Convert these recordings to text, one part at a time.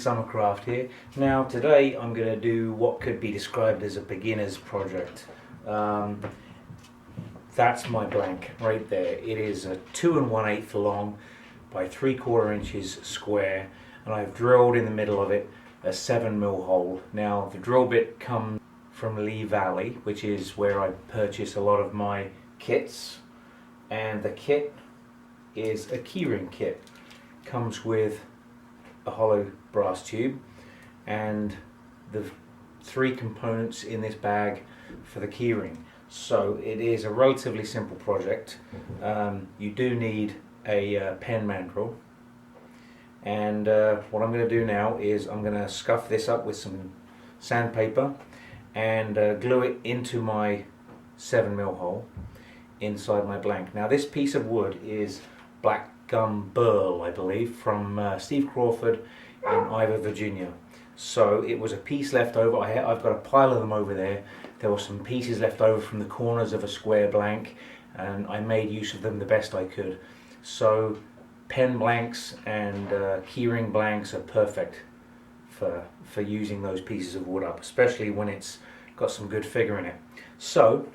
Summercraft here. Now today I'm going to do what could be described as a beginner's project. That's my blank right there. It is a 2 1/8 long by 3/4 inches square, and I've drilled in the middle of it a 7mm hole. Now the drill bit comes from Lee Valley, which is where I purchase a lot of my kits, and the kit is a keyring kit. Comes with a hollow brass tube and the 3 components in this bag for the keyring. So it is a relatively simple project. You do need a pen mandrel, and what I'm going to do now is I'm going to scuff this up with some sandpaper and glue it into my 7mm hole inside my blank. Now this piece of wood is black gum burl, I believe, from Steve Crawford in Ivor, Virginia. So it was a piece left over. I've got a pile of them over there. There were some pieces left over from the corners of a square blank, and I made use of them the best I could. So pen blanks and keyring blanks are perfect for using those pieces of wood up, especially when it's got some good figure in it. So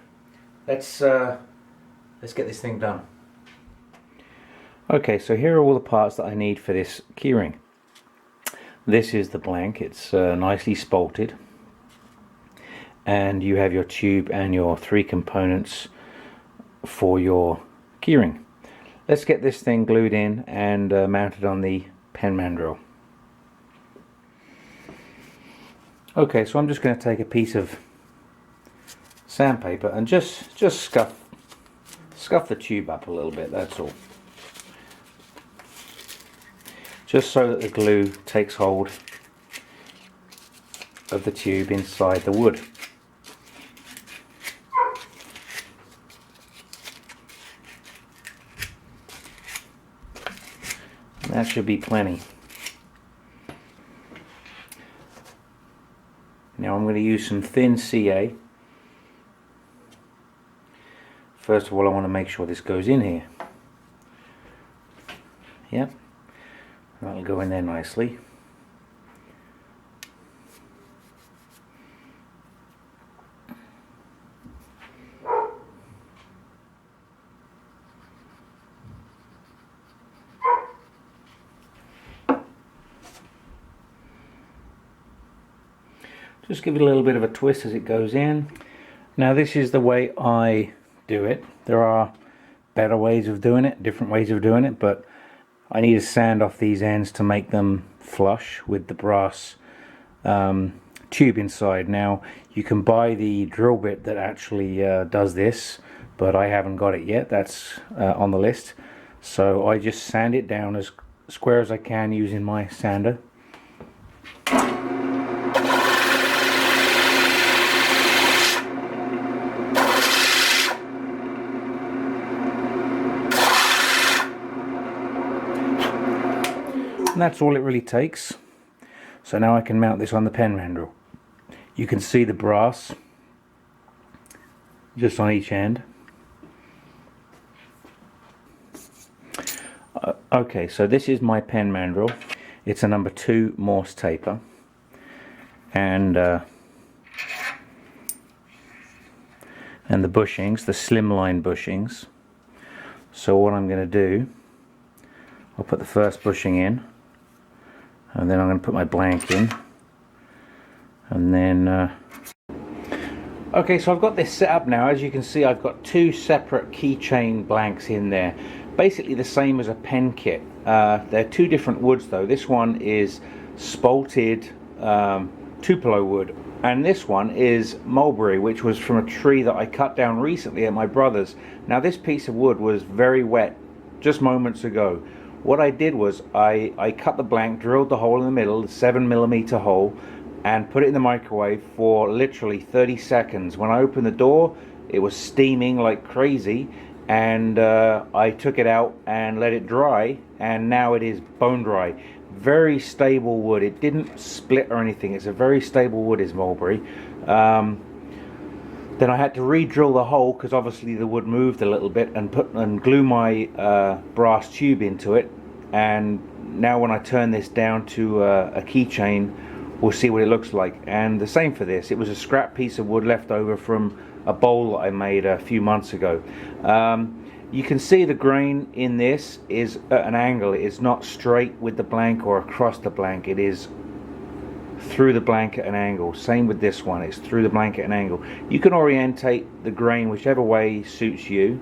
let's get this thing done. Okay, so here are all the parts that I need for this keyring. This is the blank. It's nicely spalted, and you have your tube and your 3 components for your keyring. Let's get this thing glued in and mounted on the pen mandrel. Okay, so I'm just going to take a piece of sandpaper and just scuff the tube up a little bit, that's all. Just so that the glue takes hold of the tube inside the wood. And that should be plenty. Now I'm going to use some thin CA. First of all, I want to make sure this goes in here. Yep. That'll go in there nicely. Just give it a little bit of a twist as it goes in. Now this is the way I do it. There are better ways of doing it, different ways of doing it, but I need to sand off these ends to make them flush with the brass tube inside. Now you can buy the drill bit that actually does this, but I haven't got it yet. That's on the list. So I just sand it down as square as I can using my sander. And that's all it really takes. So now I can mount this on the pen mandrel. You can see the brass just on each end. Okay, so this is my pen mandrel. It's a number 2 Morse taper, and the bushings, the slimline bushings. So what I'm going to do, I'll put the first bushing in, and then I'm going to put my blank in, and then okay, so I've got this set up now. As you can see, I've got 2 separate keychain blanks in there, basically the same as a pen kit. They're 2 different woods though. This one is spalted Tupelo wood, and this one is mulberry, which was from a tree that I cut down recently at my brother's. Now this piece of wood was very wet just moments ago. What I did was I cut the blank, drilled the hole in the middle, the 7mm hole, and put it in the microwave for literally 30 seconds. When I opened the door, it was steaming like crazy, and I took it out and let it dry, and now it is bone dry. Very stable wood. It didn't split or anything. It's a very stable wood, is mulberry. Then I had to re-drill the hole because obviously the wood moved a little bit, and glue my brass tube into it. and now when I turn this down to a keychain, we'll see what it looks like. And the same for this. It was a scrap piece of wood left over from a bowl that I made a few months ago. You can see the grain in this is at an angle. It's not straight with the blank or across the blank. It is through the blank at an angle. Same with this one, it's through the blank at an angle. You can orientate the grain whichever way suits you.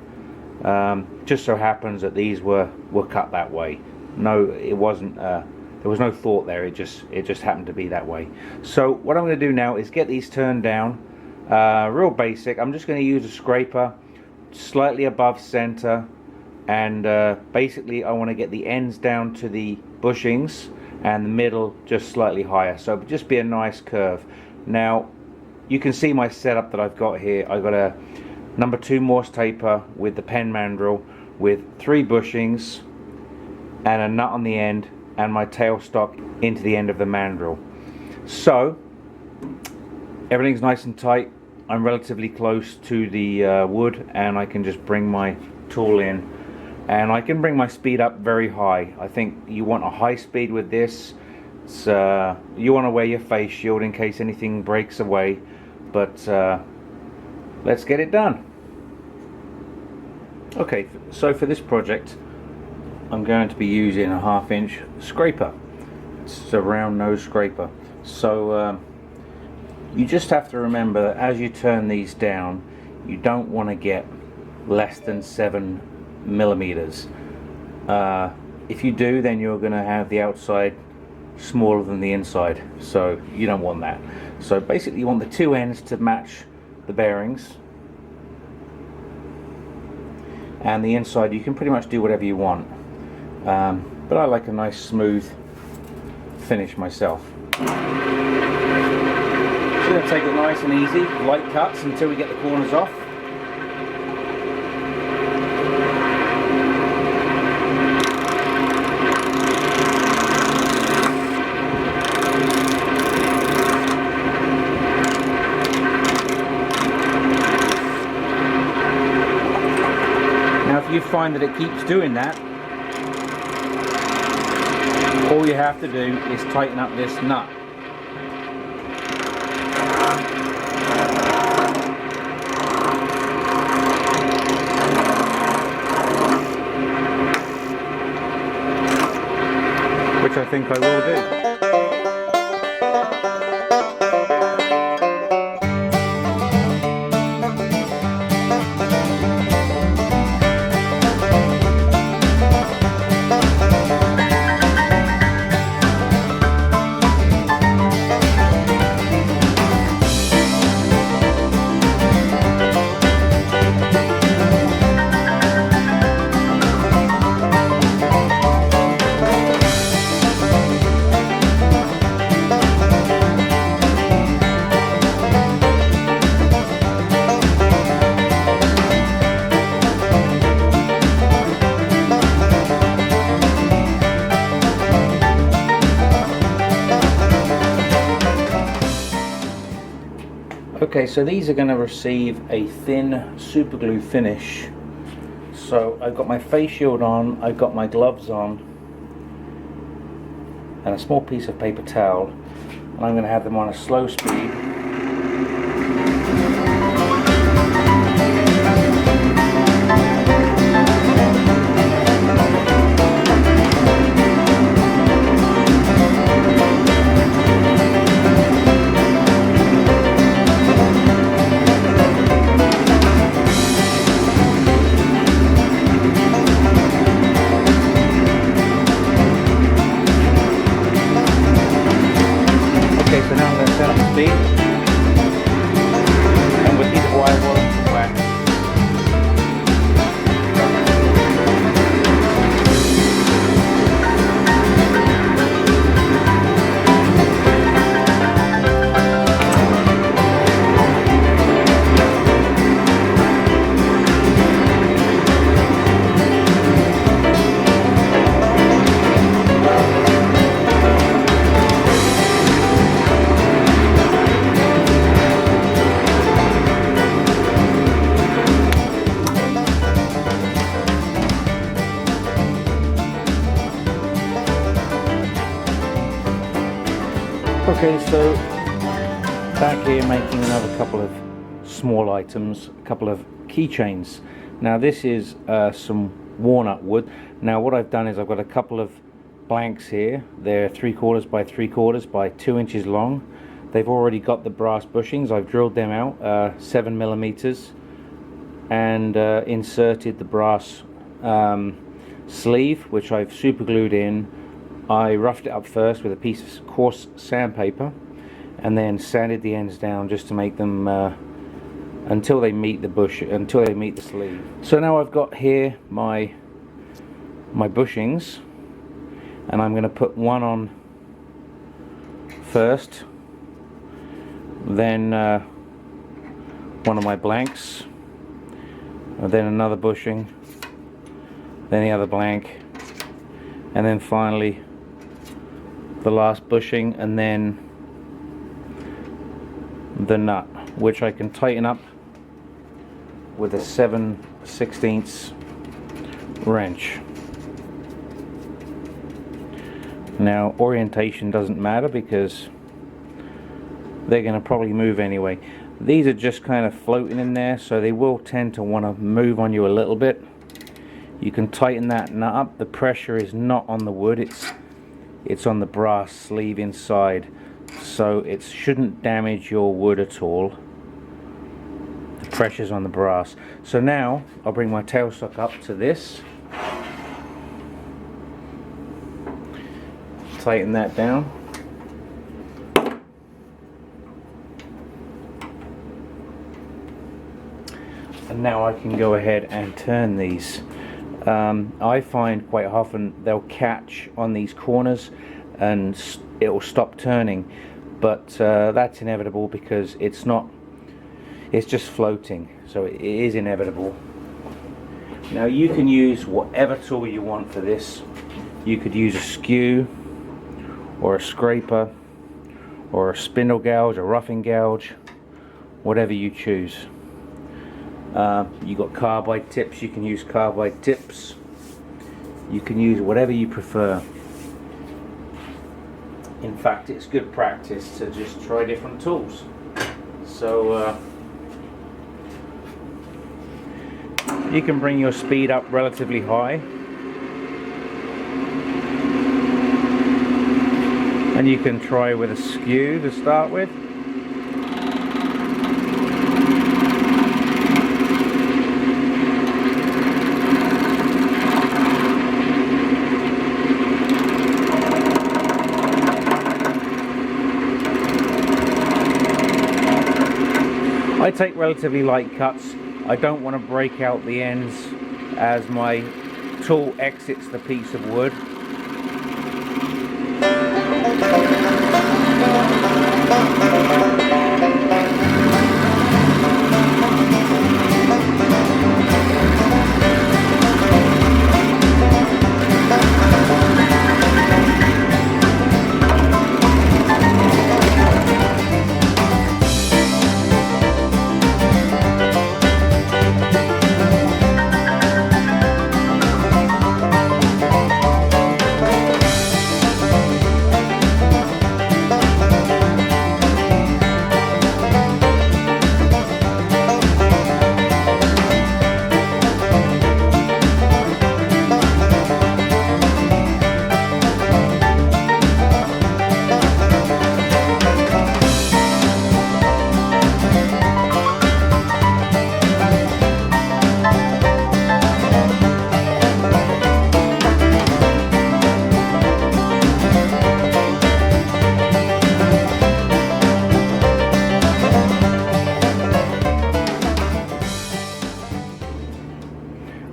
Just so happens that these were cut that way. No, it wasn't, there was no thought there, it just happened to be that way. So what I'm going to do now is get these turned down, real basic. I'm just going to use a scraper slightly above center, and basically I want to get the ends down to the bushings and the middle just slightly higher, so it'll just be a nice curve. Now you can see my setup that I've got here. I've got a number 2 Morse taper with the pen mandrel with 3 bushings and a nut on the end, and my tailstock into the end of the mandrel. So everything's nice and tight. I'm relatively close to the wood, and I can just bring my tool in, and I can bring my speed up very high. I think you want a high speed with this. You want to wear your face shield in case anything breaks away, but let's get it done. Okay, so for this project I'm going to be using a 1/2 inch scraper. It's a round nose scraper. So you just have to remember that as you turn these down, you don't want to get less than 7 millimeters. If you do, then you're going to have the outside smaller than the inside, so you don't want that. So basically you want the 2 ends to match the bearings, and the inside you can pretty much do whatever you want, but I like a nice smooth finish myself. So we're going to take it nice and easy, light cuts until we get the corners off. Now if you find that it keeps doing that, all you have to do is tighten up this nut. Which I think I will do. Okay, so these are going to receive a thin super glue finish. So I've got my face shield on, I've got my gloves on, and a small piece of paper towel, and I'm going to have them on a slow speed. So now I'm going to set up the speed. Okay, so back here making another couple of small items, a couple of keychains. Now this is some walnut wood. Now what I've done is I've got a couple of blanks here. They're 3/4 by 3/4 by 2 inches long. They've already got the brass bushings. I've drilled them out 7mm and inserted the brass sleeve, which I've super glued in. I roughed it up first with a piece of coarse sandpaper and then sanded the ends down just to make them until they meet the sleeve. So now I've got here my bushings, and I'm going to put one on first, then one of my blanks, and then another bushing, then the other blank, and then finally the last bushing, and then the nut, which I can tighten up with a 7/16 wrench. Now orientation doesn't matter because they're going to probably move anyway. These are just kind of floating in there, so they will tend to want to move on you a little bit. You can tighten that nut up. The pressure is not on the wood, it's on the brass sleeve inside, so it shouldn't damage your wood at all. The pressure's on the brass. So now I'll bring my tailstock up to this, tighten that down, and now I can go ahead and turn these. I find quite often they'll catch on these corners and it will stop turning, but that's inevitable because it's just floating, so it is inevitable. Now you can use whatever tool you want for this. You could use a skew or a scraper or a spindle gouge, a roughing gouge, whatever you choose. You got carbide tips, you can use carbide tips. You can use whatever you prefer. In fact, it's good practice to just try different tools. So you can bring your speed up relatively high, and you can try with a skew to start with. I take relatively light cuts. I don't want to break out the ends as my tool exits the piece of wood.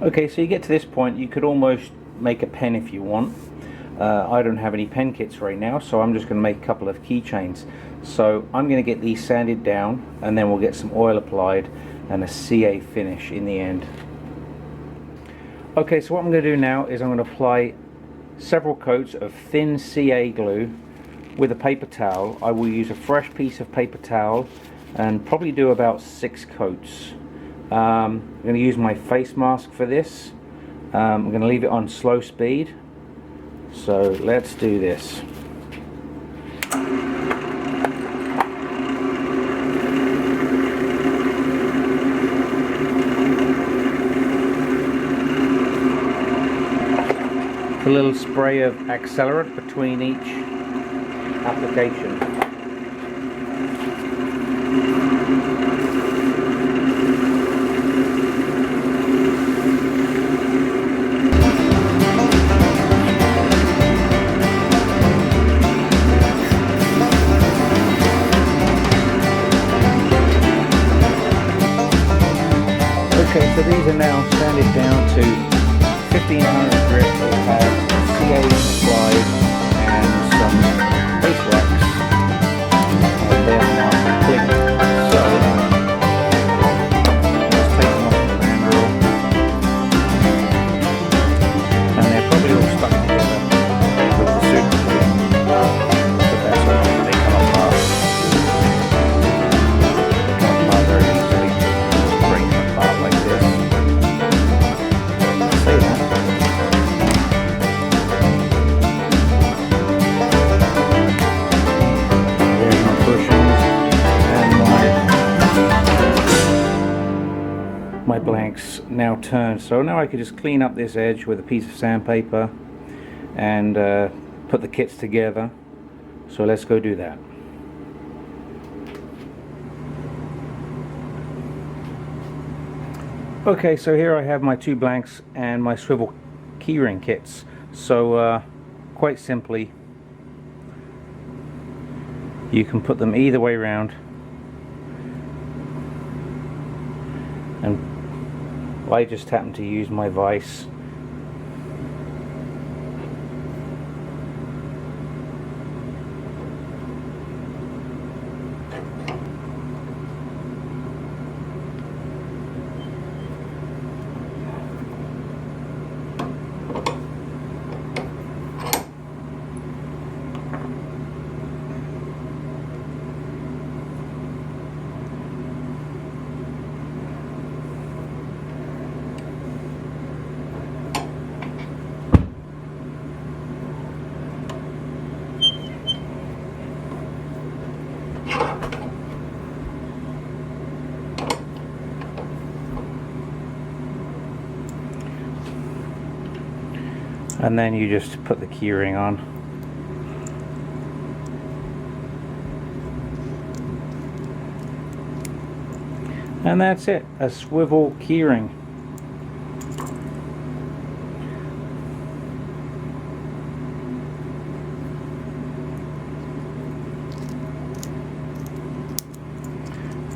Okay, so you get to this point, you could almost make a pen if you want. I don't have any pen kits right now, so I'm just going to make a couple of keychains. So I'm going to get these sanded down, and then we'll get some oil applied and a CA finish in the end. Okay, so what I'm going to do now is I'm going to apply several coats of thin CA glue with a paper towel. I will use a fresh piece of paper towel and probably do about 6 coats. I'm going to use my face mask for this. I'm going to leave it on slow speed. So let's do this. a little spray of accelerant between each application. Okay, so these are now sanded down to 1500 grit. We have CA slide and some base wax, and they're now complete. So let's take them off the handle, and they're probably all stuck together with the super glue, but that's okay, they come apart. They come apart very easily. Break them apart like this. Say that. There's my bushings and my blanks now turned. So now I could just clean up this edge with a piece of sandpaper and put the kits together. So let's go do that. Okay, so here I have my two blanks and my swivel keyring kits. So quite simply, you can put them either way around, and I just happen to use my vise. And then you just put the keyring on. And that's it, a swivel keyring.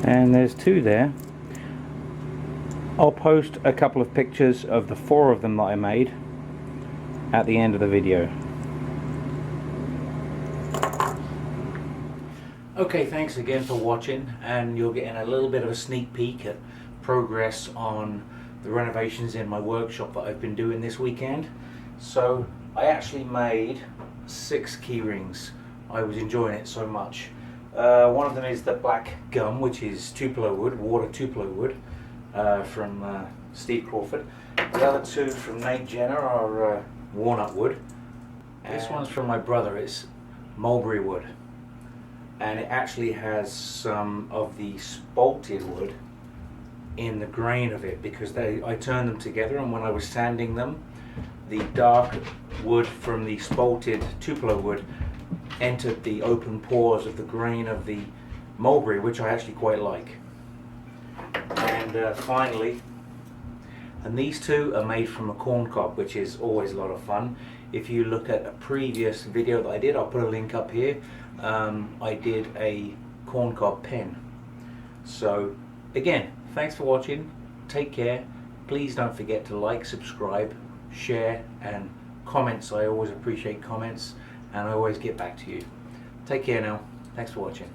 And there's two there. I'll post a couple of pictures of the 4 of them that I made at the end of the video. Okay, thanks again for watching, and you're getting a little bit of a sneak peek at progress on the renovations in my workshop that I've been doing this weekend. So I actually made 6 key rings. I was enjoying it so much. One of them is the black gum, which is Tupelo wood, water Tupelo wood, from Steve Crawford. The other 2 from Nate Jenner are walnut wood. This one's from my brother. It's mulberry wood, and it actually has some of the spalted wood in the grain of it, because I turned them together, and when I was sanding them, the dark wood from the spalted Tupelo wood entered the open pores of the grain of the mulberry, which I actually quite like. And finally, and these 2 are made from a corn cob, which is always a lot of fun. If you look at a previous video that I did, I'll put a link up here. I did a corn cob pen. So again, thanks for watching. Take care. Please don't forget to like, subscribe, share, and comments. I always appreciate comments, and I always get back to you. Take care now. Thanks for watching.